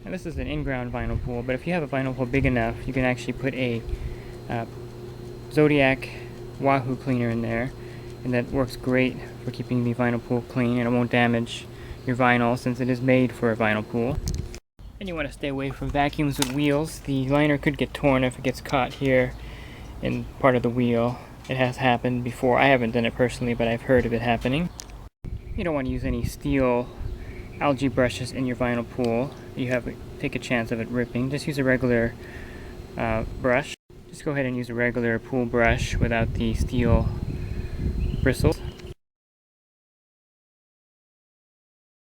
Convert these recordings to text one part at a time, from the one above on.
And this is an in-ground vinyl pool, but if you have a vinyl pool big enough, you can actually put a Zodiac Wahoo cleaner in there, and that works great for keeping the vinyl pool clean, and it won't damage your vinyl since it is made for a vinyl pool. And you want to stay away from vacuums with wheels. The liner could get torn if it gets caught here in part of the wheel. It has happened before. I haven't done it personally, but I've heard of it happening. You don't want to use any steel algae brushes in your vinyl pool. Take a chance of it ripping. Just use a regular brush. Just go ahead and use a regular pool brush without the steel bristles.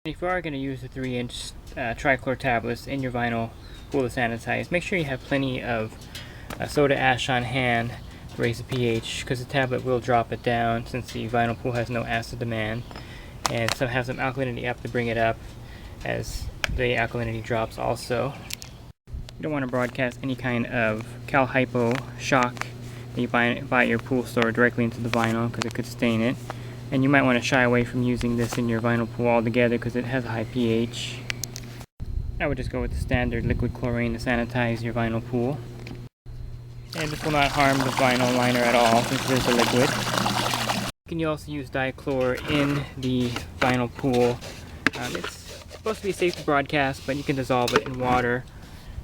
If you are going to use the 3-inch Tri-chlor tablets in your vinyl pool to sanitize, make sure you have plenty of soda ash on hand to raise the pH, because the tablet will drop it down since the vinyl pool has no acid demand, and so have some alkalinity up to bring it up as the alkalinity drops also. You don't want to broadcast any kind of Cal Hypo shock that you buy at your pool store directly into the vinyl, because it could stain it. And you might want to shy away from using this in your vinyl pool altogether because it has a high pH. I would just go with the standard liquid chlorine to sanitize your vinyl pool. And this will not harm the vinyl liner at all since it is a liquid. You can also use dichlor in the vinyl pool. It's supposed to be safe to broadcast, but you can dissolve it in water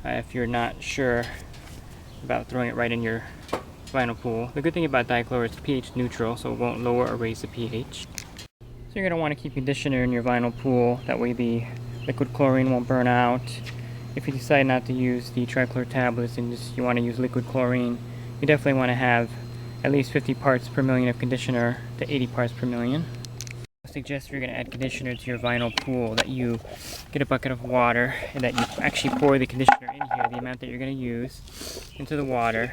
if you're not sure about throwing it right in your vinyl pool. The good thing about dichlor is it's pH neutral, so it won't lower or raise the pH. So you're going to want to keep conditioner in your vinyl pool, that way the liquid chlorine won't burn out. If you decide not to use the trichlor tablets and you want to use liquid chlorine, you definitely want to have at least 50 parts per million of conditioner to 80 parts per million. I suggest if you're going to add conditioner to your vinyl pool that you get a bucket of water and that you actually pour the conditioner in here, the amount that you're going to use, into the water,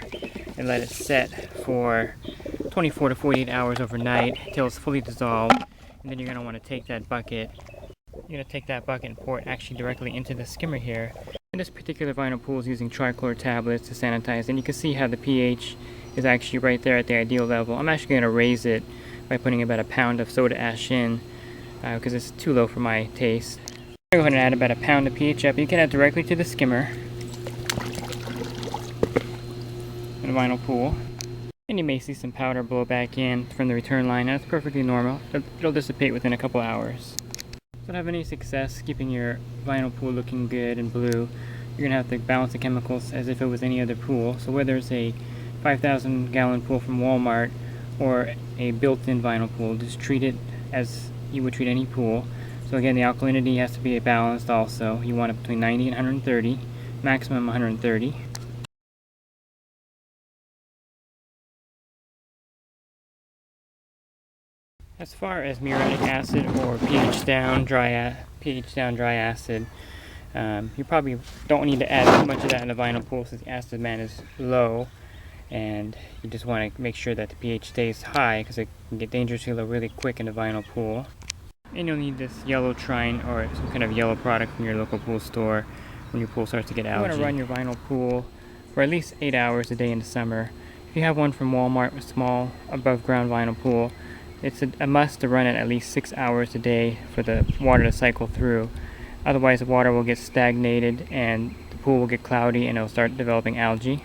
and let it set for 24 to 48 hours overnight until it's fully dissolved. And then you're going to want to take that bucket. You're going to take that bucket and pour it actually directly into the skimmer here. And this particular vinyl pool is using trichlor tablets to sanitize, and you can see how the pH is actually right there at the ideal level. I'm actually going to raise it by putting about a pound of soda ash in because it's too low for my taste. I'm going to go ahead and add about a pound of pH up. You can add directly to the skimmer in the vinyl pool. And you may see some powder blow back in from the return line. That's perfectly normal. It'll dissipate within a couple hours. So to have any success keeping your vinyl pool looking good and blue, you're going to have to balance the chemicals as if it was any other pool. So whether it's a 5,000 gallon pool from Walmart or a built-in vinyl pool, just treat it as you would treat any pool. So again, the alkalinity has to be balanced also. You want it between 90 and 130, maximum 130. As far as muriatic acid or pH down dry acid, you probably don't need to add too much of that in a vinyl pool since the acid demand is low, and you just want to make sure that the pH stays high because it can get dangerously low really quick in a vinyl pool. And you'll need this yellow trine or some kind of yellow product from your local pool store when your pool starts to get algae. You want to run your vinyl pool for at least 8 hours a day in the summer. If you have one from Walmart, a small above ground vinyl pool, it's a must to run it at least 6 hours a day for the water to cycle through. Otherwise the water will get stagnated and the pool will get cloudy and it'll start developing algae.